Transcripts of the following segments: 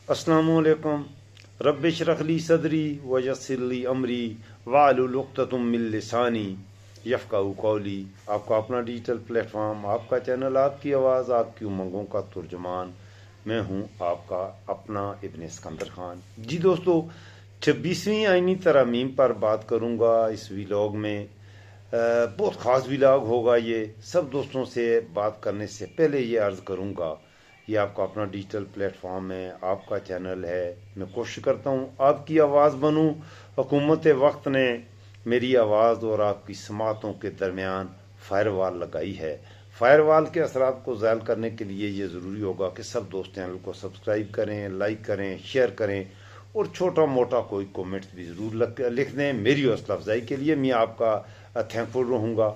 अस्सलामुअलैकुम। रब्बिश रखली सदरी वयस्सिरली अमरी वाहलुल उक़्दतम मिन लिसानी यफ़क़हू क़ौली। आपका अपना डिजिटल प्लेटफॉर्म, आपका चैनल, आपकी आवाज़, आपकी उमंगों का तुर्जमान। मैं हूं आपका अपना इब्न सिकंदर खान। जी दोस्तों, 26वीं आइनी तरमीम पर बात करूंगा इस व्लॉग में। बहुत ख़ास व्लॉग होगा ये। सब दोस्तों से बात करने से पहले ये अर्ज़ करूंगा, ये आपका अपना डिजिटल प्लेटफॉर्म है, आपका चैनल है। मैं कोशिश करता हूँ आपकी आवाज़ बनूँ। हुकूमत वक्त ने मेरी आवाज़ और आपकी समातों के दरमियान फायरवाल लगाई है। फायरवाल के असरात को ज़ायल करने के लिए ये ज़रूरी होगा कि सब दोस्त चैनल को सब्सक्राइब करें, लाइक करें, शेयर करें और छोटा मोटा कोई कमेंट्स भी ज़रूर लिख दें। मेरी हौसला अफजाई के लिए मैं आपका थैंकफुल रहूँगा।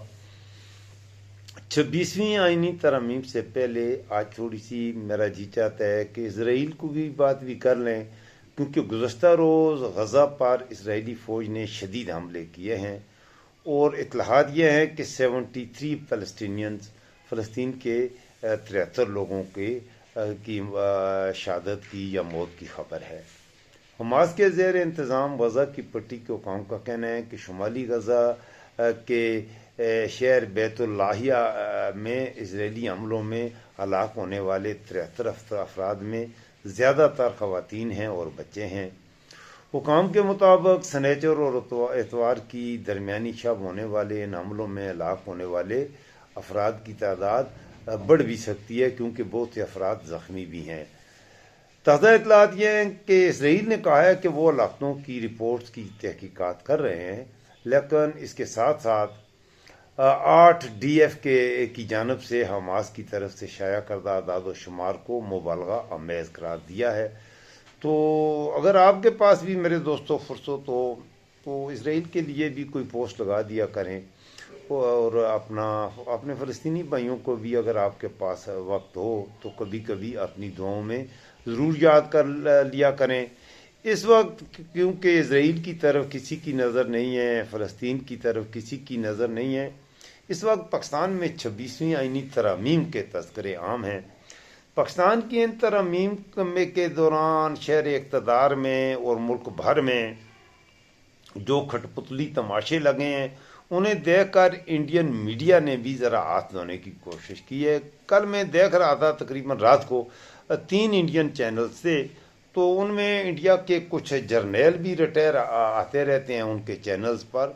26वीं आइनी तरमीम से पहले आज थोड़ी सी मेरा जी चाहता है कि इसराइल को भी बात भी कर लें, क्योंकि गुज़श्ता रोज़ गज़ा पर इसराइली फ़ौज ने शदीद हमले किए हैं और इत्तलाहात ये हैं कि 73 फ़लस्तीनियंस, फ़लस्तीन के 73 लोगों की शहादत की या मौत की खबर है। हमास के ज़ेर इंतज़ाम गज़ा की पट्टी के हुकाम का कहना है कि शुमाली गज़ा के शहर बैतुल्लाहिया में इसराइली हमलों में हलाक होने वाले 73 अफराद में ज़्यादातर ख़वातीन हैं और बच्चे हैं। हुकाम के मुताबिक सनीचर और एतवार की दरमियानी शब होने वाले इन हमलों में हलाक होने वाले अफराद की तादाद बढ़ भी सकती है, क्योंकि बहुत से अफराद ज़ख्मी भी हैं। ताज़ा इतलात ये हैं कि इसराइल ने कहा है कि वो हलाकतों की रिपोर्ट्स की तहकीकात कर रहे हैं, लेकिन इसके साथ साथ 8 DF की जानब से हमास की तरफ से शाया करदा आदाद शुमार को मुबालगा आमेज़ करार दिया है। तो अगर आपके पास भी मेरे दोस्तों फुर्सत हो तो इसराइल के लिए भी कोई पोस्ट लगा दिया करें, और अपने फ़लस्तीनी भाइयों को भी अगर आपके पास वक्त हो तो कभी कभी अपनी दुआओं में ज़रूर याद कर लिया करें। इस वक्त क्योंकि इसराइल की तरफ किसी की नज़र नहीं है, फ़लस्तीन की तरफ किसी की नज़र नहीं है, इस वक्त पाकिस्तान में 26वीं आइनी तरमीम के तज़किरे आम हैं। पाकिस्तान की इन तरमीम के दौरान शहर इक़्तिदार में और मुल्क भर में जो खटपुतली तमाशे लगे हैं, उन्हें देखकर इंडियन मीडिया ने भी ज़रा हाथ धोने की कोशिश की है। कल मैं देख रहा था तकरीबन रात को 3 इंडियन चैनल से, तो उनमें इंडिया के कुछ जर्नैल भी रिटायर आते रहते हैं उनके चैनल्स पर।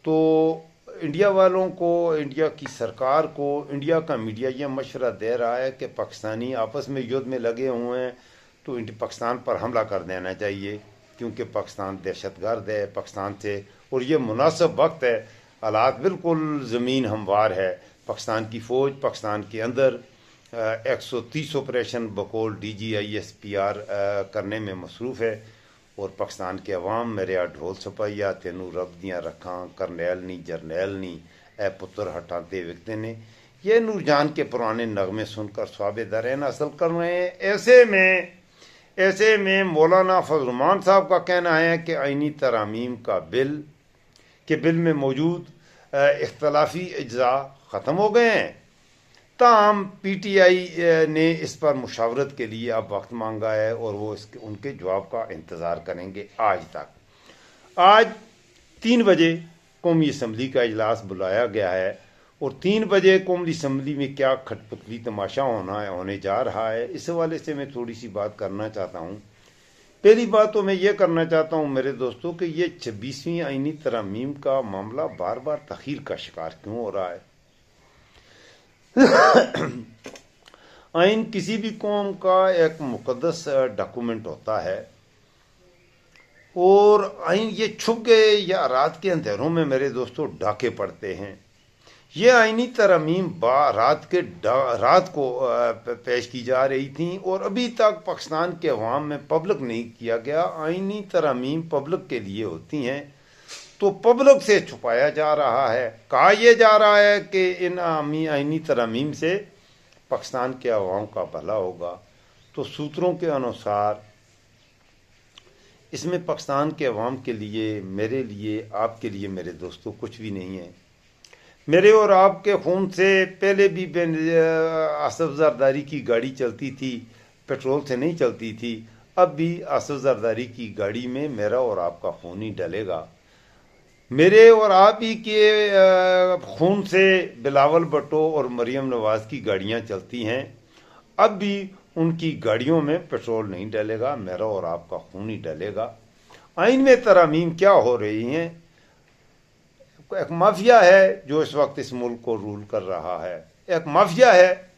तो इंडिया वालों को, इंडिया की सरकार को, इंडिया का मीडिया ये मशवरा दे रहा है कि पाकिस्तानी आपस में युद्ध में लगे हुए हैं तो पाकिस्तान पर हमला कर देना चाहिए, क्योंकि पाकिस्तान दहशतगर्द है पाकिस्तान से, और ये मुनासिब वक्त है। हालात बिल्कुल ज़मीन हमवार है। पाकिस्तान की फ़ौज पाकिस्तान के अंदर 130 ऑपरेशन बकौल DGISPR करने में मसरूफ़ है, और पाकिस्तान के अवाम मेरे आ ढोल सपाइया तेनू रब दियाँ रखा करनैल नी जरनैल नी ए पुत्र हटाते विकते ने, ये नूरजान के पुराने नगमे सुनकर स्वाबे दरैन हासिल कर रहे हैं। ऐसे में मौलाना फजलुरहमान साहब का कहना है कि आइनी तरामीम का बिल में मौजूद इख्तलाफी अज्जा ख़त्म हो गए हैं। ताहम PTI ने इस पर मुशावरत के लिए अब वक्त मांगा है और वो उनके जवाब का इंतज़ार करेंगे। आज 3 बजे कौमी असम्बली का इजलास बुलाया गया है, और 3 बजे कौमी असम्बली में क्या खटपुतली तमाशा होने जा रहा है, इस हवाले से मैं थोड़ी सी बात करना चाहता हूँ। पहली बात तो मैं ये करना चाहता हूँ मेरे दोस्तों कि ये 26वीं आइनी तरमीम का मामला बार बार तखीर का शिकार क्यों हो रहा है। आइन किसी भी कौम का एक मुकद्दस डॉक्यूमेंट होता है, और आइन ये छुप गए या रात के अंधेरों में मेरे दोस्तों डाके पड़ते हैं। ये आइनी तरमीम रात को पेश की जा रही थी, और अभी तक पाकिस्तान के अवाम में पब्लिक नहीं किया गया। आइनी तरमीम पब्लिक के लिए होती हैं, तो पब्लिक से छुपाया जा रहा है। कहा यह जा रहा है कि इन आइनी तरमीम से पाकिस्तान के अवाम का भला होगा, तो सूत्रों के अनुसार इसमें पाकिस्तान के अवाम के लिए, मेरे लिए, आपके लिए मेरे दोस्तों कुछ भी नहीं है। मेरे और आपके खून से पहले भी आसफ ज़रदारी की गाड़ी चलती थी, पेट्रोल से नहीं चलती थी। अब भी आसिफ जरदारी की गाड़ी में मेरा और आपका खून ही डलेगा। मेरे और आप ही के खून से बिलावल भुट्टो और मरियम नवाज की गाड़ियां चलती हैं। अब भी उनकी गाड़ियों में पेट्रोल नहीं डलेगा, मेरा और आपका खून ही डलेगा। आइन में तरमीम क्या हो रही हैं? एक माफिया है जो इस वक्त इस मुल्क को रूल कर रहा है। एक माफिया है,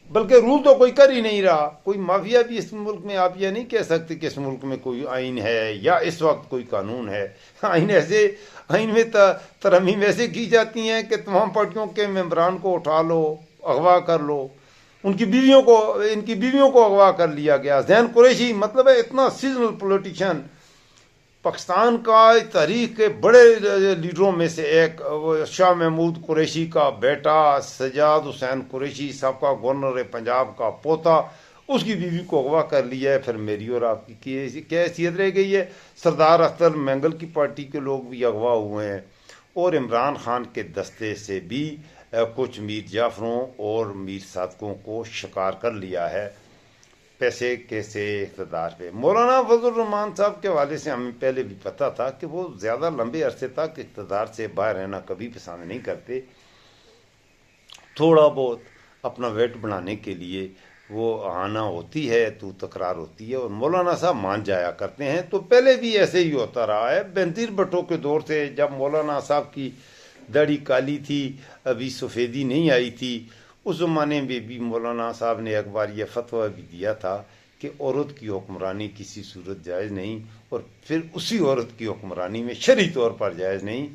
बल्कि रूल तो कोई कर ही नहीं रहा। कोई माफिया भी इस मुल्क में, आप ये नहीं कह सकते कि इस मुल्क में कोई आइन है या इस वक्त कोई कानून है। आइन में तरमीम ऐसे की जाती हैं कि तमाम पार्टियों के मेंबरान को उठा लो, अगवा कर लो, इनकी बीवियों को अगवा कर लिया गया। जैन कुरैशी मतलब है इतना सीजनल पॉलिटिशियन, पाकिस्तान का तारीख के बड़े लीडरों में से एक, वो शाह महमूद कुरैशी का बेटा सजाद हुसैन कुरैशी साहब का गवर्नर पंजाब का पोता, उसकी बीवी को अगवा कर लिया है। फिर मेरी और आपकी क्या हैसियत रह गई है? सरदार अख्तर मैंगल की पार्टी के लोग भी अगवा हुए हैं और इमरान खान के दस्ते से भी कुछ मीर जाफरों और मीर सादकों को शिकार कर लिया है पैसे कैसे इक़्तिदार पे। मौलाना फजल रहमान साहब के हवाले से हमें पहले भी पता था कि वो ज़्यादा लंबे अरसे तक इक़्तिदार से बाहर रहना कभी पसंद नहीं करते। थोड़ा बहुत अपना वेट बढ़ाने के लिए वो आना होती है तो तकरार होती है और मौलाना साहब मान जाया करते हैं। तो पहले भी ऐसे ही होता रहा है। बेनज़ीर भुट्टो के दौर से जब मौलाना साहब की दाढ़ी काली थी, अभी सफ़ेदी नहीं आई थी, उस ज़माने में भी मौलाना साहब ने एक बार यह फतवा भी दिया था कि औरत की हुक्मरानी किसी सूरत जायज़ नहीं, और फिर उसी औरत की हुक्मरानी में शरई तौर पर जायज़ नहीं।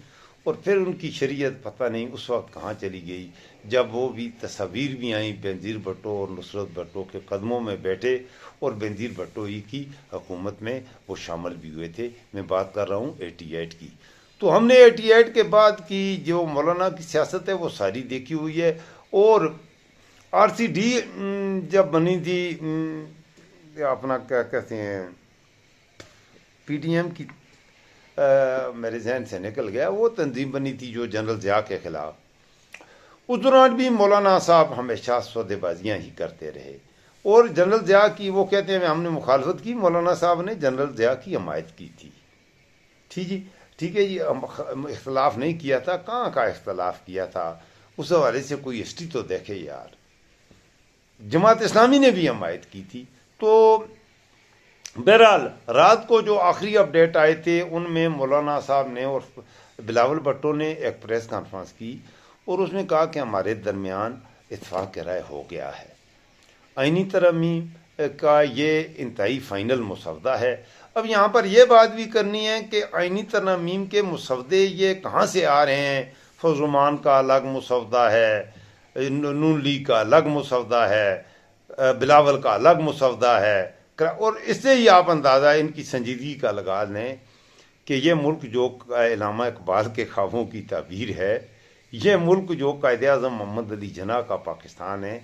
और फिर उनकी शरीयत पता नहीं उस वक्त कहाँ चली गई, जब वो भी तस्वीर भी आई बेनज़ीर भुट्टो और नुसरत भुट्टो के कदमों में बैठे और बेनज़ीर भुट्टो ही की हुकूमत में वो शामिल भी हुए थे। मैं बात कर रहा हूँ 88 की। तो हमने 88 के बाद की जो मौलाना की सियासत है वो सारी देखी हुई है। और RCD जब बनी थी, अपना क्या कहते हैं, PDM की, मेरे जहन से निकल गया, वो तंजीम बनी थी जो जनरल ज़िया के खिलाफ। उस दौरान भी मौलाना साहब हमेशा सौदेबाजियाँ ही करते रहे और जनरल ज़िया की, वो कहते हैं हमने मुखालफत की, मौलाना साहब ने जनरल ज़िया की हमायत की थी। ठीक है जी, इख्तलाफ नहीं किया था। कहाँ का इख्तलाफ किया था? उस हवाले से कोई हिस्ट्री तो देखे यार। जमात इस्लामी ने भी हमायत की थी। तो बहरहाल रात को जो आखिरी अपडेट आए थे उनमें मौलाना साहब ने और बिलावल भुट्टो ने एक प्रेस कॉन्फ्रेंस की और उसमें कहा कि हमारे दरमियान इत्फाक राय हो गया है। आइनी तरमीम का ये इंतहाई फाइनल मुसवदा है। अब यहाँ पर यह बात भी करनी है कि आइनी तरमीम के मुसवदे ये कहाँ से आ रहे हैं। फजलुमान का अलग मुसवदा है, नून लीग का अलग मुसवदा है, बिलावल का अलग मुसवदा है, और इससे ही आप अंदाज़ा इनकी संजीदगी का लगा लें कि यह मुल्क जो इल्लामा इकबाल के ख्वाबों की ताबीर है, यह मुल्क जो कायद-ए-आज़म मोहम्मद अली जिन्ना का पाकिस्तान है,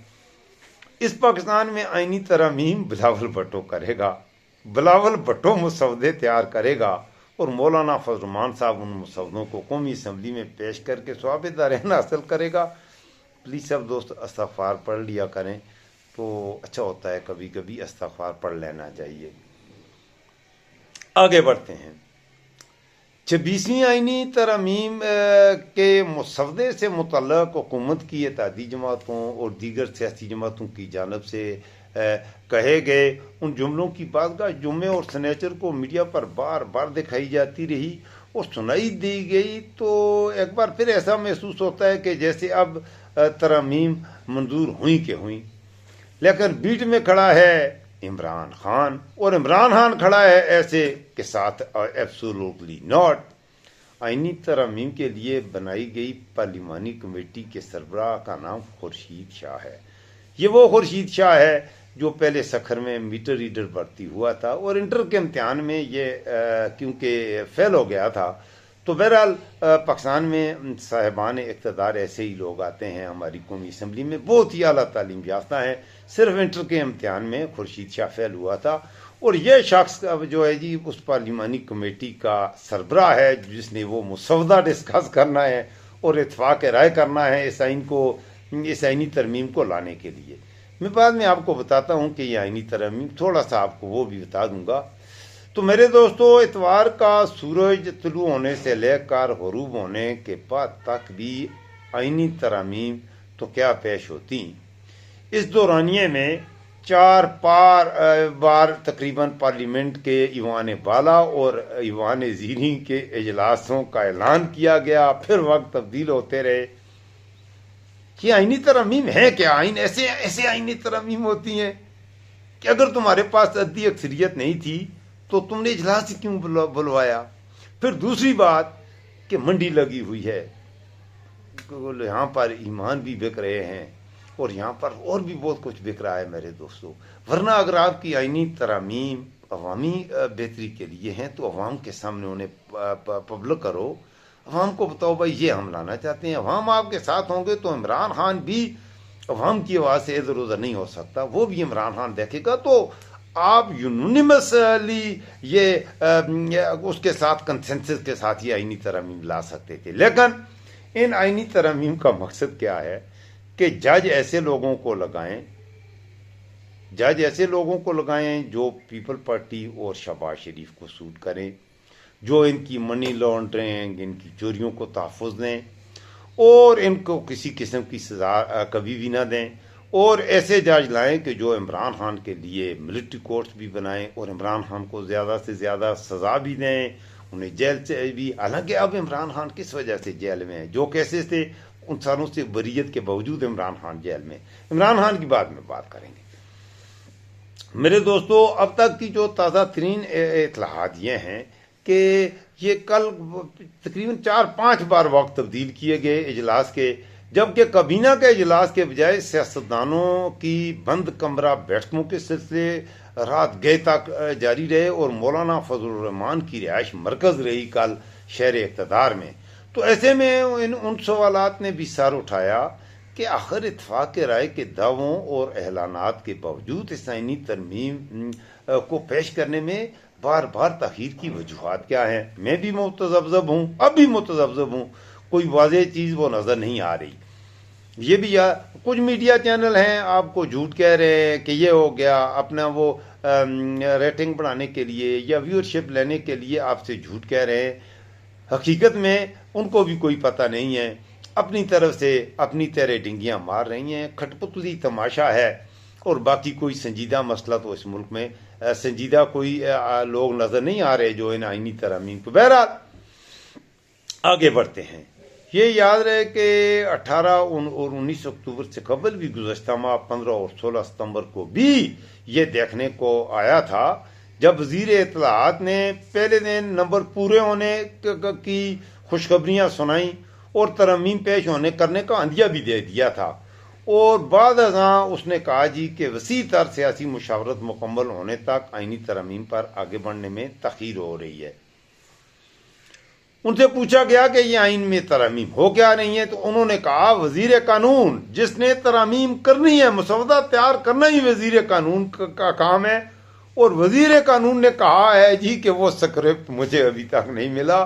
इस पाकिस्तान में आइनी तरमीम बिलावल भुट्टो करेगा। बिलावल भुट्टो मुसवदे तैयार करेगा और मौलाना फजलुमान साहब उन मुसवदों को कौमी असम्बली में पेश करके सवाब दारैन हासिल करेगा। प्लीज़ सब दोस्त इस्तग़फ़ार पढ़ लिया करें तो अच्छा होता है, कभी कभी इस्तग़फ़ार पढ़ लेना चाहिए। आगे बढ़ते हैं। 26वीं आइनी तरमीम के मुसवदे से मुतल्लक़ हुकूमत की इत्तेहादी जमातों और दीगर सियासी जमातों की जानिब से कहे गए उन जुमलों की बातगाह जुम्मे और सनेचर को मीडिया पर बार बार दिखाई जाती रही और सुनाई दी गई, तो एक बार फिर ऐसा महसूस होता है कि जैसे अब तरमीम मंजूर हुई के हुई। लेकिन बीच में खड़ा है इमरान खान और इमरान खान खड़ा है ऐसे के साथ एब्सोल्युटली नॉट। आइनी तरमीम के लिए बनाई गई पार्लिमानी कमेटी के सरबराह का नाम खुर्शीद शाह है। ये वो खुर्शीद शाह है जो पहले सखर में मीटर रीडर भर्ती हुआ था और इंटर के इम्तिहान में ये क्योंकि फेल हो गया था। तो बहरहाल पाकिस्तान में साहिबान इक़्तिदार ऐसे ही लोग आते हैं हमारी कौमी असम्बली में, बहुत ही आला तालीम याफ्ता हैं। सिर्फ इंटर के इम्तिहान में खुर्शीद शाह फेल हुआ था और यह शख्स जो है जी उस पार्लिमानी कमेटी का सरबराह है जिसने वो मुसवदा डिस्कस करना है और इत्फाक राय करना है इस आइनी तरमीम को लाने के लिए। मैं बाद में आपको बताता हूँ कि ये आईनी तरमीम, थोड़ा सा आपको वो भी बता दूंगा। तो मेरे दोस्तों, इतवार का सूरज तुलू होने से लेकर गरूब होने के बाद तक भी आईनी तरमीम तो क्या पेश होती। इस दौरानिए में बार तकरीबन पार्लियामेंट के ईवान बाला और ईवान ज़ीनी के इजलासों का ऐलान किया गया, फिर वक्त तब्दील होते रहे। ये आईनी तरमीम है क्या? आइन ऐसे ऐसे आईनी तरमीम होती हैं कि अगर तुम्हारे पास अद्दी अक्सरियत नहीं थी तो तुमने इजलास क्यों बुलवाया? फिर दूसरी बात कि मंडी लगी हुई है, यहाँ पर ईमान भी बिक रहे हैं और यहाँ पर और भी बहुत कुछ बिक रहा है मेरे दोस्तों। वरना अगर आपकी आईनी तरमीम अवामी बेहतरी के लिए हैं तो अवाम के सामने उन्हें पब्लिक करो, अवाम को बताओ भाई ये हम लाना चाहते हैं। अवाम आपके साथ होंगे तो इमरान खान भी अवाम की आवाज़ से इधर उधर नहीं हो सकता, वो भी इमरान खान देखेगा। तो आप यूनिमसली ये उसके साथ कंसेंसस के साथ ये आईनी तरमीम ला सकते थे। लेकिन इन आईनी तरमीम का मकसद क्या है कि जज ऐसे लोगों को लगाएं जो पीपल पार्टी और शहबाज शरीफ को सूट करें, जो इनकी मनी लॉन्ड्रिंग, इनकी चोरियों को तहफ़्फ़ुज़ दें और इनको किसी किस्म की सज़ा कभी भी ना दें। और ऐसे जज लाएं कि जो इमरान खान के लिए मिलिट्री कोर्ट्स भी बनाएं और इमरान खान को ज़्यादा से ज़्यादा सज़ा भी दें, उन्हें जेल से भी। हालांकि अब इमरान खान किस वजह से जेल में है? जो केसेस थे उन सारों से बरीयत के बावजूद इमरान खान जेल में। इमरान खान की बाद में बात करेंगे। मेरे दोस्तों, अब तक की जो ताज़ा तरीन इत्तलाहात ये हैं कि ये कल तकरीबन 4-5 बार वक्त तब्दील किए गए इजलास के, जबकि काबीना के इजलास के बजाय सियासतदानों की बंद कमरा बैठकों के सिलसिले रात गए तक जारी रहे और मौलाना फजलुर रहमान की रिहाइश मरकज रही कल शहर इक़्तिदार में। तो ऐसे में उन सवालात ने भी सर उठाया कि आखिर इत्तफाक राय के दावों और एलानात के बावजूद इस आईनी तरमीम को पेश करने में बार बार तखीर की वजूहात क्या हैं। मैं भी मुतज़ब्ज़ब हूँ, अब भी मुतज़ब्ज़ब हूँ, कोई वाज़ेह चीज़ वो नज़र नहीं आ रही। ये भी कुछ मीडिया चैनल हैं आपको झूठ कह रहे हैं कि ये हो गया, अपना वो रेटिंग बढ़ाने के लिए या व्यूअरशिप लेने के लिए आपसे झूठ कह रहे हैं। हकीकत में उनको भी कोई पता नहीं है, अपनी तरफ से अपनी तरह डिंगियाँ मार रही हैं। खटपुतली तमाशा है और बाकी कोई संजीदा मसला तो इस मुल्क में संजीदा कोई लोग नज़र नहीं आ रहे जो इन आईनी तरमीम को। बहरहाल आगे बढ़ते हैं। ये याद रहे कि 18 और 19 अक्टूबर से कबल भी गुज़श्ता माह 15 और 16 सितंबर को भी ये देखने को आया था जब वज़ीर इत्तलाआत ने पहले दिन नंबर पूरे होने की खुशखबरियाँ सुनाई और तरमीम पेश होने करने का अंदिया भी दे दिया था। और बाद अज़ां उसने कहा जी कि वसी तर सियासी मुशावरत मुकम्मल होने तक आईनी तरमीम पर आगे बढ़ने में तख़ीर हो रही है। उनसे पूछा गया कि ये आइन में तरमीम हो क्या नहीं है, तो उन्होंने कहा वजीर कानून जिसने तरमीम करनी है, मसौदा तैयार करना ही वजीर कानून का काम है। और वजीर कानून ने कहा है जी कि वो स्क्रिप्ट मुझे अभी तक नहीं मिला,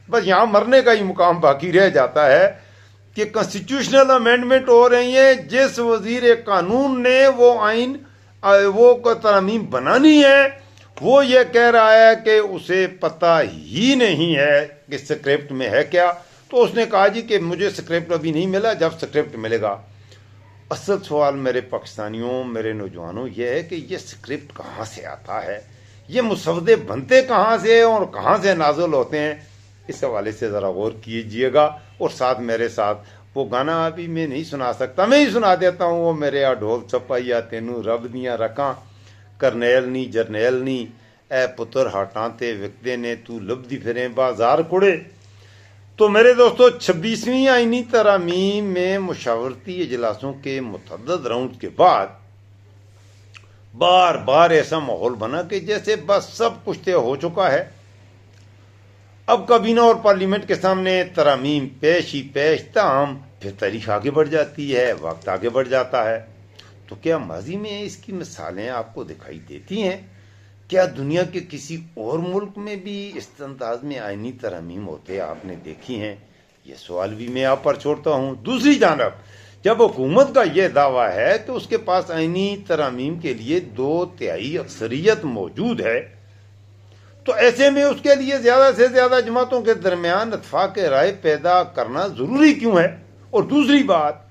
बस यहाँ मरने का ही मुकाम बाकी रह जाता है कि कॉन्स्टिट्यूशनल अमेंडमेंट हो रही है। जिस वजीर कानून ने वो आइन वो तरमीम बनानी है वो ये कह रहा है कि उसे पता ही नहीं है कि स्क्रिप्ट में है क्या। तो उसने कहा जी कि मुझे स्क्रिप्ट अभी नहीं मिला, जब स्क्रिप्ट मिलेगा। असल सवाल मेरे पाकिस्तानियों, मेरे नौजवानों, ये है कि ये स्क्रिप्ट कहाँ से आता है, ये मुसवदे बनते कहाँ से और कहाँ से नाजुल होते हैं, इस हवाले से ज़रा गौर कीजिएगा। और साथ मेरे साथ वो गाना अभी मैं नहीं सुना सकता, मैं ही सुना देता हूँ। वो मेरे आ ढोल छपाइया तेनू रब दियाँ रकां करनैल नी जरनैल नी ए पुत्र हटां ते विकदे ने तू लभदी फिरें बाजार कुड़े। तो मेरे दोस्तों, 26वीं आईनी तरमीम में मुशावरती इजलासों के मुतअद्दिद राउंड के बाद बार बार ऐसा माहौल बना कि जैसे बस सब कुछ तय हो चुका है। अब काबीना और पार्लियामेंट के सामने तरमीम पेश ही पेश, ताहम फिर तारीख आगे बढ़ जाती है, वक्त आगे बढ़ जाता है। तो क्या माजी में इसकी मिसालें आपको दिखाई देती हैं? क्या दुनिया के किसी और मुल्क में भी इस अंदाज में आईनी तरमीम होते आपने देखी हैं? ये सवाल भी मैं आप पर छोड़ता हूँ। दूसरी जानब जब हुकूमत का यह दावा है कि उसके पास आईनी तरामीम के लिए 2/3 अक्सरियत मौजूद है, तो ऐसे में उसके लिए ज्यादा से ज्यादा जमातों के दरमियान इत्फाक राय पैदा करना जरूरी क्यों है? और दूसरी बात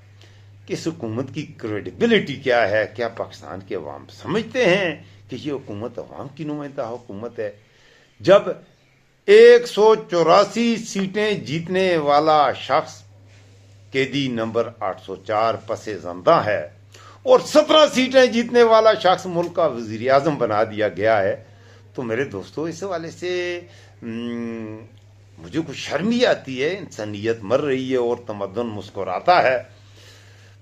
कि इस हुकूमत की क्रेडिबिलिटी क्या है? क्या पाकिस्तान के अवाम समझते हैं कि ये हुकूमत अवाम की नुमाइंदा हुकूमत है? जब 184 सीटें जीतने वाला शख्स कैदी नंबर 804 पसे ज़ंदा है और 17 सीटें जीतने वाला शख्स मुल्क का वजीर आजम बना दिया गया है, तो मेरे दोस्तों इस हवाले से मुझे कुछ शर्म ही आती है। इंसानियत मर रही है और तमद्दुन मुस्कुराता है।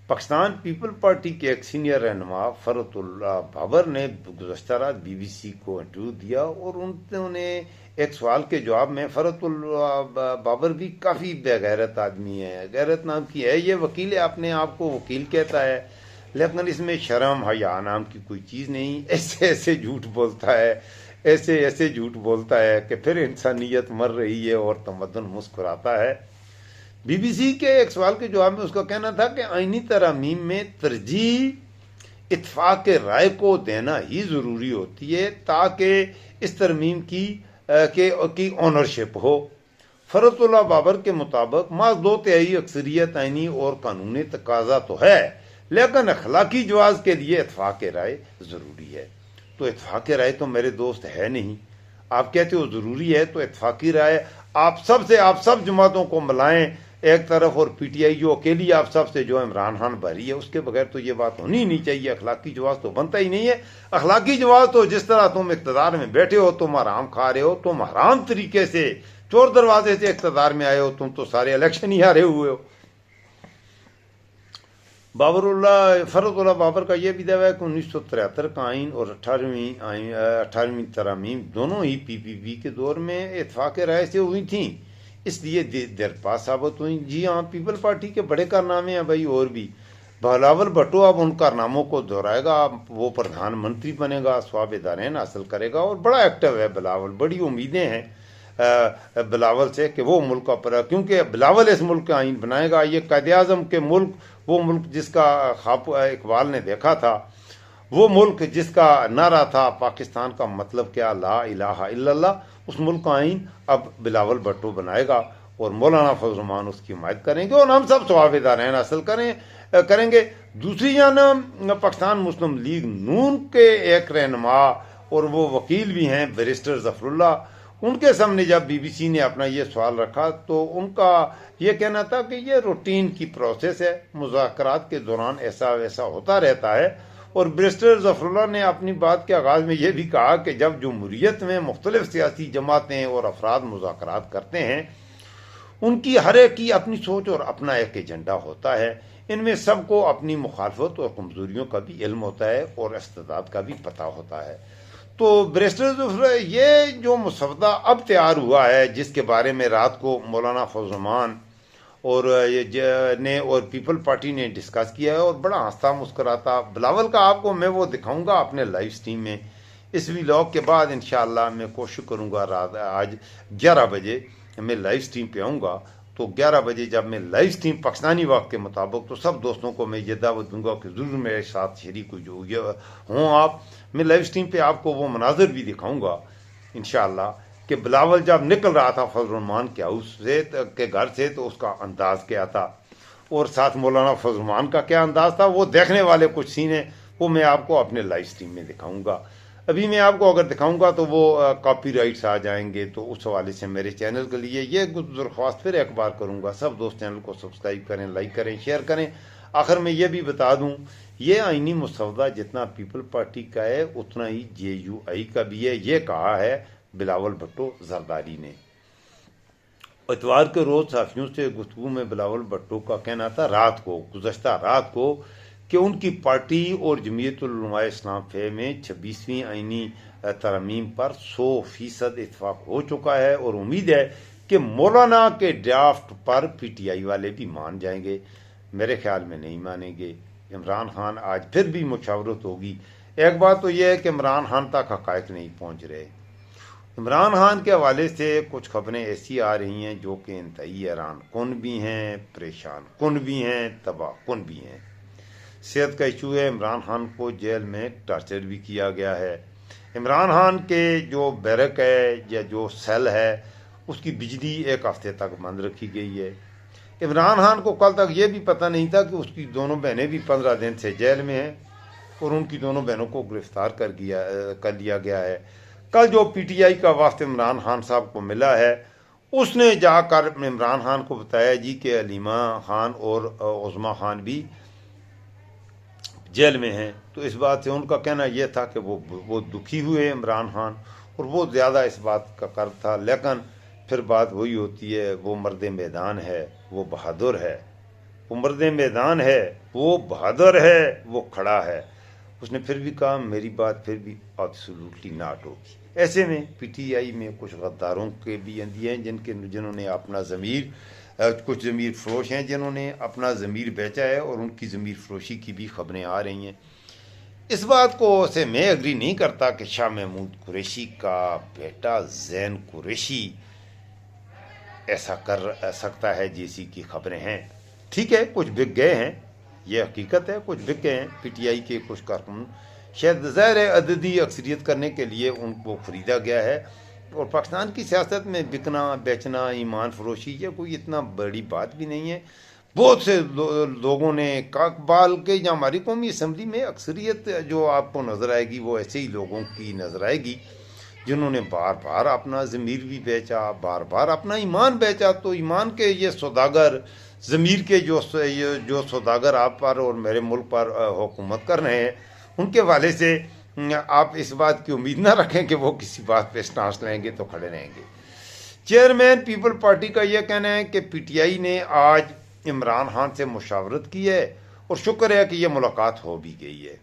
पाकिस्तान पीपल पार्टी के एक सीनियर रहनुमा फरतुल्लाह बाबर ने गुज़श्ता रात BBC को इंटरव्यू दिया और उन्होंने एक सवाल के जवाब में, फरतुल्लाह बाबर भी काफ़ी बेगैरत आदमी है, गैरत नाम की है, ये वकील है, अपने आप को वकील कहता है, लेकिन इसमें शर्म हया नाम की कोई चीज़ नहीं, ऐसे ऐसे झूठ बोलता है, ऐसे ऐसे झूठ बोलता है कि फिर इंसानियत मर रही है और तमद्दुन मुस्कुराता है। BBC के एक सवाल के जवाब में उसका कहना था कि आईनी तरामीम में तरजीह इत्फाक राय को देना ही ज़रूरी होती है ताकि इस तरमीम की ऑनरशिप हो। फरतुल्लाह बाबर के मुताबिक माज़ 2/3 अक्सरियत आईनी और कानूनी तकाजा तो है, लेकिन अखलाकी जवाज़ के लिए इत्फाक राय ज़रूरी है। तो इत्फाक राय तो मेरे दोस्त है नहीं। आप कहते हो ज़रूरी है, तो इत्फाकी राय आप सब जमातों को मिलाएं एक तरफ और PTI जो अकेली आप सब से जो इमरान खान भरी है, उसके बगैर तो ये बात होनी ही नहीं चाहिए। अखलाकी जवाब तो बनता ही नहीं है। अखलाकी जवाब तो जिस तरह तुम इक़्तिदार में बैठे हो, तुम हराम खा रहे हो, तुम हराम तरीके से चोर दरवाजे से इक़्तिदार में आए हो, तुम तो सारे इलेक्शन ही हारे हुए हो। फरतुल्लाह बाबर का यह भी दावा है कि 1973 का आइन और 18वीं तरामीम दोनों ही PPP के दौर में इत्फाक राय से हुई थी, इसलिए देरपा साबित हुई। जी हाँ, पीपल पार्टी के बड़े कारनामे हैं भाई। और भी बिलावल भुट्टो अब उन कारनामों को दोहराएगा, वो प्रधानमंत्री बनेगा, स्वाब दारैन हासिल करेगा और बड़ा एक्टिव है बिलावल। बड़ी उम्मीदें हैं बिलावल से कि वो मुल्क का, क्योंकि बिलावल इस मुल्क का आइन बनाएगा। ये कायदे आज़म के मुल्क, वो मुल्क जिसका ख्वाब इकबाल ने देखा था, वो मुल्क जिसका नारा था पाकिस्तान का मतलब क्या, ला इलाहा इल्लल्लाह, उस मुल्क का आइन अब बिलावल भुट्टो बनाएगा और मौलाना फजल रहमान उसकी हिमायत करेंगे और हम सब स्वाब दारैन हासिल करेंगे। दूसरी जानब पाकिस्तान मुस्लिम लीग नून के एक रहनुमा और वो वकील भी हैं बैरिस्टर ज़फरुल्लाह, उनके सामने जब BBC ने अपना ये सवाल रखा तो उनका ये कहना था कि ये रूटीन की प्रोसेस है, मुज़ाकरात के दौरान ऐसा वैसा होता रहता है। और बैरिस्टर ज़फरुल्लाह ने अपनी बात के आगाज़ में यह भी कहा कि जब जमहूरियत में मुख्तलिफ सियासी जमातें और अफराद मुज़ाकरात करते हैं, उनकी हर एक की अपनी सोच और अपना एक एजेंडा होता है। इनमें सबको अपनी मुखालफत और कमज़ोरियों का भी इल्म होता है और इस्तेदाद का भी पता होता है। तो बैरिस्टर ये जो मसवदा अब तैयार हुआ है, जिसके बारे में रात को मौलाना फजल रहमान और ने और पीपल पार्टी ने डिस्कस किया है और बड़ा हंसता मुस्कुराता बिलावल का आपको मैं वो दिखाऊंगा अपने लाइव स्ट्रीम में। इस व्लॉग के बाद इंशाअल्लाह मैं कोशिश करूंगा रात आज 11 बजे मैं लाइव स्ट्रीम पे आऊँगा। तो 11 बजे जब मैं लाइव स्ट्रीम पाकिस्तानी वक्त के मुताबिक, तो सब दोस्तों को मैं ये दावत दूंगा कि ज़रूर मेरे साथ शरीक हों आप। मैं लाइव स्ट्रीम पे आपको वो मनाजर भी दिखाऊंगा इंशाअल्लाह कि बिलावल जब निकल रहा था फजल रहमान के हाउस से के घर से, तो उसका अंदाज क्या था और साथ मौलाना फजल रहमान का क्या अंदाज था, वो देखने वाले कुछ सीन है, वो मैं आपको अपने लाइव स्ट्रीम में दिखाऊंगा। अभी मैं आपको अगर दिखाऊंगा तो वो कॉपीराइट्स आ जाएंगे, तो उस हवाले से मेरे चैनल के लिए ये दरख्वास्त फिर एक बार करूंगा, सब दोस्त चैनल को सब्सक्राइब करें, लाइक करें, शेयर करें। आखिर में ये भी बता दूं, ये आईनी मसवदा जितना पीपल पार्टी का है उतना ही JUI का भी है, ये कहा है बिलावल भुट्टो जरदारी ने। इतवार के रोज साथियों से गुफ्तगू में बिलावल भुट्टो का कहना था गुज़श्ता रात को कि उनकी पार्टी और जमीयतुल उलमा इस्लाम फे में 26वीं आईनी तरमीम पर 100% इत्फाक हो चुका है और उम्मीद है कि मौलाना के ड्राफ्ट पर PTI वाले भी मान जाएंगे। मेरे ख्याल में नहीं मानेंगे। इमरान खान आज फिर भी मुशावरत होगी। एक बात तो यह है कि इमरान खान तक हक़ाइक़ नहीं पहुँच रहे इमरान खान के हवाले से कुछ खबरें ऐसी आ रही हैं जो कि इंतहाई हैरान कुन भी हैं, परेशान कुन भी हैं, तबाह कुन भी हैं। सेहत का इशू है, इमरान खान को जेल में टॉर्चर भी किया गया है। इमरान खान के जो बैरक है या जो सेल है उसकी बिजली एक हफ्ते तक बंद रखी गई है। इमरान खान को कल तक ये भी पता नहीं था कि उसकी दोनों बहनें भी 15 दिन से जेल में हैं और उनकी दोनों बहनों को गिरफ्तार कर लिया गया है। कल जो पीटीआई का वफ्द इमरान खान साहब को मिला है उसने जाकर इमरान खान को बताया जी कि अलीमा खान और उज़मा खान भी जेल में हैं। तो इस बात से उनका कहना यह था कि वो दुखी हुए इमरान खान और वो ज़्यादा इस बात का कर था। लेकिन फिर बात वही होती है, वो मर्द मैदान है, वो बहादुर है, वो मर्द मैदान है, वो बहादुर है, वो खड़ा है। उसने फिर भी कहा मेरी बात फिर भी एब्सोल्युटली नॉट होगी। ऐसे में पीटीआई में कुछ गद्दारों के भी अंधी हैं जिन्होंने अपना ज़मीर, कुछ ज़मीर फरोश हैं जिन्होंने अपना ज़मीर बेचा है और उनकी ज़मीर फरोशी की भी खबरें आ रही हैं। इस बात को से मैं एग्री नहीं करता कि शाह महमूद कुरैशी का बेटा ज़ैन कुरैशी ऐसा कर सकता है जैसी की खबरें हैं। ठीक है, कुछ बिक गए हैं, ये हकीकत है, कुछ बिक गए हैं। पीटीआई के कुछ कारकुन शायद ज़ाहिर है अददी अक्सरियत करने के लिए उनको ख़रीदा गया है। और पाकिस्तान की सियासत में बिकना बेचना ईमान फरोशी ये कोई इतना बड़ी बात भी नहीं है। बहुत से लोगों ने काकबाल के या हमारी कौमी असम्बली में अक्सरियत जो आपको नज़र आएगी वो ऐसे ही लोगों की नज़र आएगी जिन्होंने बार बार अपना ज़मीर भी बेचा, बार बार अपना ईमान बेचा। तो ईमान के ये सौदागर, ज़मीर के जो सौदागर आप पर और मेरे मुल्क पर हुकूमत कर रहे हैं उनके वाले से आप इस बात की उम्मीद ना रखें कि वो किसी बात पे स्टांस लेंगे तो खड़े रहेंगे। चेयरमैन पीपल पार्टी का यह कहना है कि पीटीआई ने आज इमरान खान से मुशावरत की है और शुक्र है कि यह मुलाकात हो भी गई है।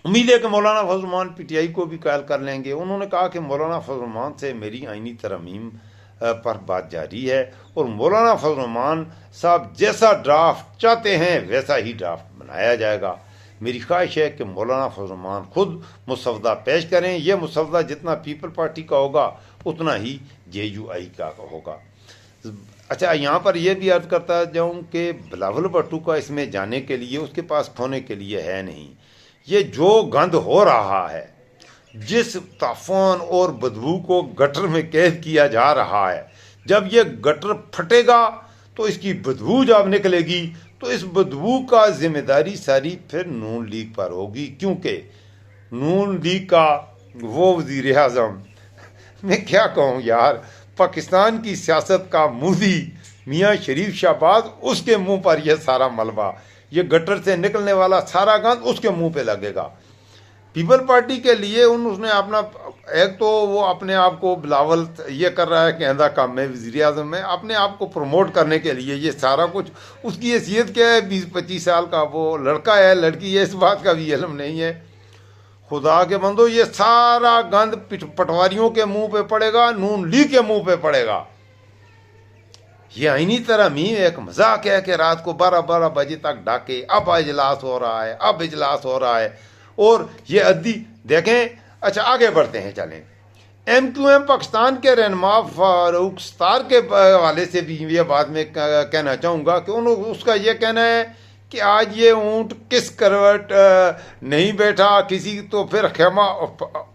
उम्मीद है कि मौलाना फजल रहमान पीटीआई को भी कायल कर लेंगे। उन्होंने कहा कि मौलाना फजल रहमान से मेरी आईनी तरमीम पर बात जारी है और मौलाना फजल रहमान साहब जैसा ड्राफ्ट चाहते हैं वैसा ही ड्राफ्ट बनाया जाएगा। मेरी ख्वाहिश है कि मौलाना फजल रहमान खुद मुसवदा पेश करें। यह मुसवदा जितना पीपल पार्टी का होगा उतना ही JUI का होगा। अच्छा, यहाँ पर यह भी अर्ज करता जाऊँ कि बिलावल भुट्टो का इसमें जाने के लिए उसके पास खोने के लिए है नहीं। ये जो गंद हो रहा है, जिस ताफान और बदबू को गटर में कैद किया जा रहा है, जब ये गटर फटेगा तो इसकी बदबू जब निकलेगी तो इस बदबू का जिम्मेदारी सारी फिर नून लीग पर होगी। क्योंकि नून लीग का वो वज़ीर आज़म, मैं क्या कहूँ यार, पाकिस्तान की सियासत का मूदी मियाँ शरीफ शहबाज, उसके मुंह पर यह सारा मलबा, ये गटर से निकलने वाला सारा गंद उसके मुंह पे लगेगा। पीपल पार्टी के लिए उसने अपना एक तो वो अपने आप को बिलावल ये कर रहा है कि आंधा काम में वज़ीर आज़म में अपने आप को प्रमोट करने के लिए ये सारा कुछ, उसकी हैसियत क्या है, 20-25 साल का वो लड़का है लड़की है, इस बात का भी इल्म नहीं है। खुदा के बंदो, ये सारा गंद पटवारियों के मुंह पे पड़ेगा, नून लीग के मुंह पे पड़ेगा। ये आईनी तरमीम एक मजाक है कि रात को 12-12 बजे तक डाके, अब इजलास हो रहा है, अब इजलास हो रहा है और ये अद्दी देखें। अच्छा, आगे बढ़ते हैं, चलें। MQM पाकिस्तान के रहनुमा फारूक सत्तार के हवाले से भी ये बात मैं कहना चाहूँगा कि उसका ये कहना है कि आज ये ऊँट किस करवट नहीं बैठा, किसी तो फिर खेमा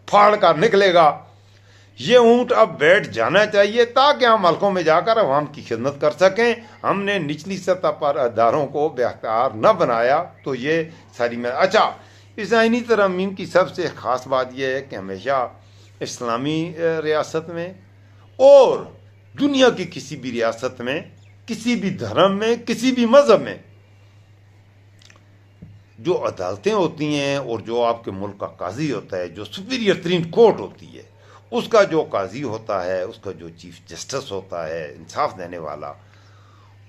फाड़ कर निकलेगा। ये ऊँट अब बैठ जाना चाहिए ताकि हम हल्कों में जाकर अवाम की खिदमत कर सकें। हमने निचली सतह पर अदारों को बेख्तियार न बनाया तो ये सारी में। अच्छा, इस आईनी तरमीम की सबसे ख़ास बात यह है कि हमेशा इस्लामी रियासत में और दुनिया की किसी भी रियासत में, किसी भी धर्म में, किसी भी मज़हब में जो अदालतें होती हैं और जो आपके मुल्क का काजी होता है, जो सुपीरियर तरीन कोर्ट होती है, उसका जो काजी होता है, उसका जो चीफ जस्टिस होता है, इंसाफ देने वाला,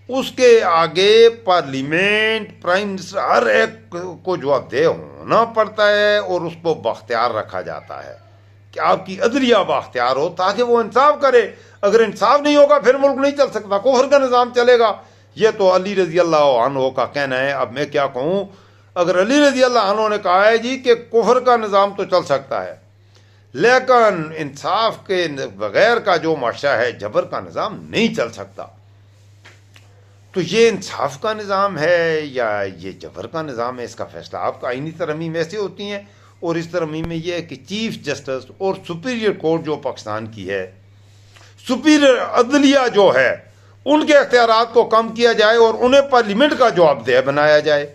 उसके आगे पार्लियामेंट, प्राइम मिनिस्टर, हर एक को जवाबदेह होना पड़ता है और उसको बाख्तियार रखा जाता है कि आपकी अदलिया बाख्तियार हो ताकि वो इंसाफ करे। अगर इंसाफ नहीं होगा फिर मुल्क नहीं चल सकता, कुफर का निज़ाम चलेगा। ये तो अली रजी अल्लाह अन्हु का कहना है। अब मैं क्या कहूँ, अगर अली रजी अल्लाह अन्हु ने कहा है जी कि कुफर का निज़ाम तो चल सकता है, लेकिन इंसाफ के बगैर का जो माशरा है, जबर का निज़ाम नहीं चल सकता। तो ये इंसाफ का निज़ाम है या ये जबर का निज़ाम है, इसका फैसला आपका। आईनी तरमीम ऐसे होती हैं, और इस तरमीम में यह है कि चीफ जस्टिस और सुपीरियर कोर्ट जो पाकिस्तान की है, सुपीरियर अदलिया जो है, उनके अख्तियारात को कम किया जाए और उन्हें पार्लियामेंट का जवाबदेह बनाया जाए।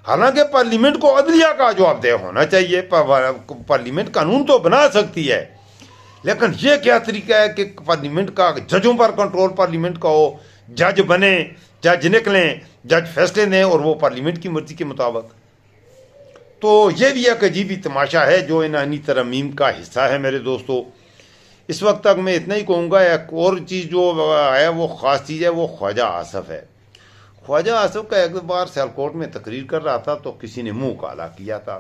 हालांकि पार्लियामेंट को अदलिया का जवाबदेह होना चाहिए, पार्लियामेंट कानून तो बना सकती है, लेकिन यह क्या तरीका है कि पार्लियामेंट का, जजों पर कंट्रोल पार्लियामेंट का हो, जज बने, जज निकलें, जज फैसले दें और वो पार्लियामेंट की मर्जी के मुताबिक। तो यह भी एक अजीब तमाशा है जो इन आईनी तरमीम का हिस्सा है। मेरे दोस्तों, इस वक्त तक मैं इतना ही कहूँगा। एक और चीज़ जो है वो ख़ास चीज़ है, वो ख्वाजा आसफ है। ख्वाजा आसफ का एक बार सियालकोट में तकरीर कर रहा था तो किसी ने मुंह काला किया था।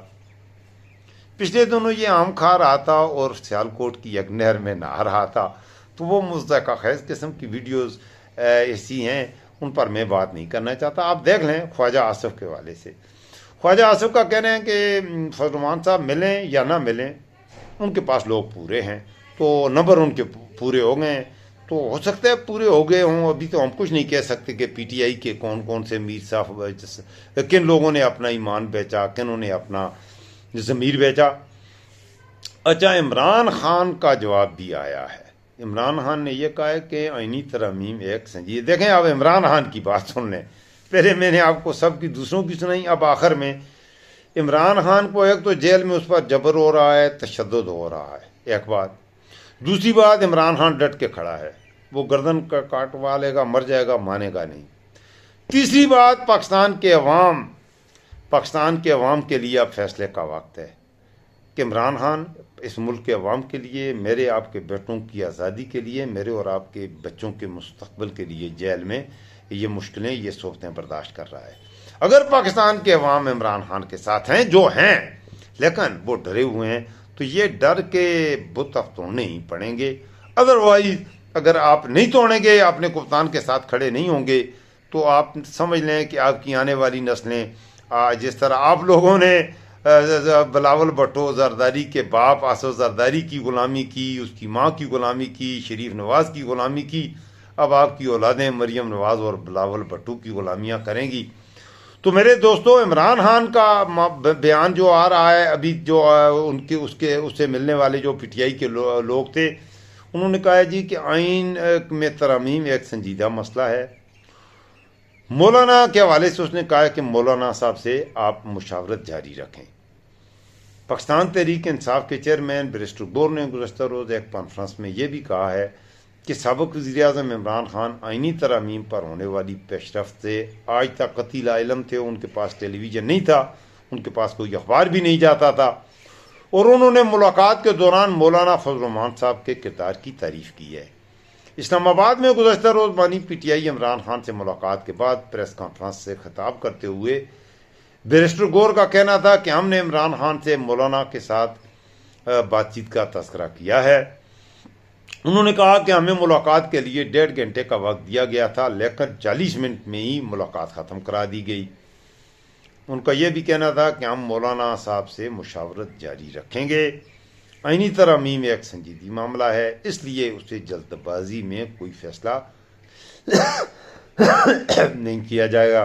पिछले दिनों ये आम खा रहा था और सियालकोट की एक नहर में नहा रहा था। तो वो मुज़्ज़क़ा ख़ैज़ किस्म की वीडियोज़ ऐसी हैं, उन पर मैं बात नहीं करना चाहता। आप देख लें ख्वाजा आसफ के वाले से। ख्वाजा आसफ का कहना है कि फजल रहमान साहब मिलें या ना मिलें, उनके पास लोग पूरे हैं, तो नंबर उनके पूरे हो गए हैं। तो हो सकता है पूरे हो गए हों, अभी तो हम कुछ नहीं कह सकते कि पीटीआई के कौन कौन से मीर साहब, किन लोगों ने अपना ईमान बेचा, किन ने अपना ज़मीर बेचा। अच्छा, इमरान खान का जवाब भी आया है। इमरान खान ने यह कहा है कि आईनी तरमीम एक संजीदा। देखें, अब इमरान खान की बात सुन लें। पहले मैंने आपको सब की दूसरों की सुनाई, अब आखिर में इमरान खान को एक तो जेल में उस पर जबर हो रहा है, तशद्दुद हो रहा है, एक बात। दूसरी बात, इमरान खान डट के खड़ा है, वो गर्दन का काटवा लेगा, मर जाएगा, मानेगा नहीं। तीसरी बात, पाकिस्तान के अवाम के लिए अब फैसले का वक्त है कि इमरान खान इस मुल्क के अवाम के लिए, मेरे आपके बेटों की आज़ादी के लिए, मेरे और आपके बच्चों के मुस्तकबिल के लिए जेल में ये मुश्किलें, ये सोबतें बर्दाश्त कर रहा है। अगर पाकिस्तान के अवाम इमरान खान के साथ हैं, जो हैं, लेकिन वो डरे हुए हैं, तो ये डर के बुत अब तोड़ने ही पड़ेंगे। अदरवाइज अगर आप नहीं तोड़ेंगे, अपने कप्तान के साथ खड़े नहीं होंगे, तो आप समझ लें कि आपकी आने वाली नस्लें, जिस तरह आप लोगों ने बिलावल भुट्टो जरदारी के बाप आसफ जरदारी की गुलामी की, उसकी माँ की गुलामी की, शरीफ नवाज की गुलामी की, अब आपकी औलादें मरियम नवाज और बिलावल भुट्टो की गुलामियाँ करेंगी। तो मेरे दोस्तों, इमरान खान का बयान जो आ रहा है अभी, जो उससे मिलने वाले जो पीटीआई के लोग थे, उन्होंने कहा है जी कि आइन में तरमीम एक संजीदा मसला है। मौलाना के हवाले से उसने कहा है कि मौलाना साहब से आप मुशावरत जारी रखें। पाकिस्तान तहरीक इंसाफ के चेयरमैन बैरिस्टर गौर ने गुज़श्ता रोज़ एक कॉन्फ्रेंस में यह भी कहा है कि साबिक़ वज़ीर-ए-आज़म इमरान खान आइनी तरमीम पर होने वाली पेशरफ्त से आज तक कतई इल्म थे। उनके पास टेलीविज़न नहीं था, उनके पास कोई अखबार भी नहीं जाता था, और उन्होंने मुलाकात के दौरान मौलाना फजल रहमान साहब के किरदार की तारीफ़ की है। इस्लामाबाद में गुज़श्ता रोज़ बानी पीटीआई इमरान खान से मुलाकात के बाद प्रेस कॉन्फ्रेंस से खिताब करते हुए बैरिस्टर गौर का कहना था कि हमने इमरान खान से मौलाना के साथ बातचीत का तज़किरा किया है। उन्होंने कहा कि हमें मुलाकात के लिए 1.5 घंटे का वक्त दिया गया था, लेकिन 40 मिनट में ही मुलाकात ख़त्म करा दी गई। उनका यह भी कहना था कि हम मौलाना साहब से मुशावरत जारी रखेंगे। आइनी तरमीम एक संजीदा मामला है, इसलिए उसे जल्दबाजी में कोई फैसला नहीं किया जाएगा।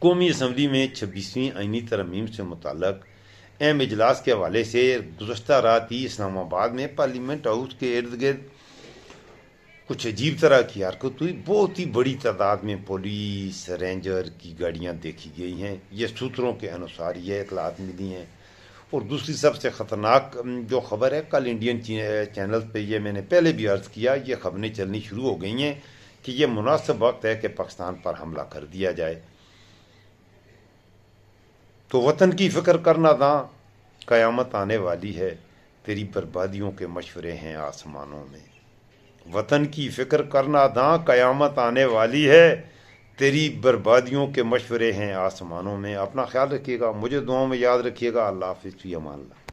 कौमी असम्बली में 26वीं आइनी तरमीम से मुताल्लिक़ अहम इजलास के हवाले से गुज़श्ता रात ही इस्लामाबाद में पार्लियामेंट हाउस के इर्द गिर्द कुछ अजीब तरह की हरकत हुई। बहुत ही बड़ी तादाद में पुलिस रेंजर की गाड़ियाँ देखी गई हैं, ये सूत्रों के अनुसार ये इतलात मिली हैं। और दूसरी सबसे ख़तरनाक जो खबर है, कल इंडियन चैनल पे ये मैंने पहले भी अर्ज़ किया, ये खबरें चलनी शुरू हो गई हैं कि यह मुनासिब वक्त है कि पाकिस्तान पर हमला कर दिया जाए। तो वतन की फ़िक्र करना था, क़यामत आने वाली है, तेरी बर्बादियों के मशवरे हैं आसमानों में। वतन की फ़िक्र करना था, क़यामत आने वाली है, तेरी बर्बादियों के मशवरे हैं आसमानों में। अपना ख्याल रखिएगा, मुझे दुआओं में याद रखिएगा। अल्लाह हाफ़िज़, फ़ी अमान अल्लाह।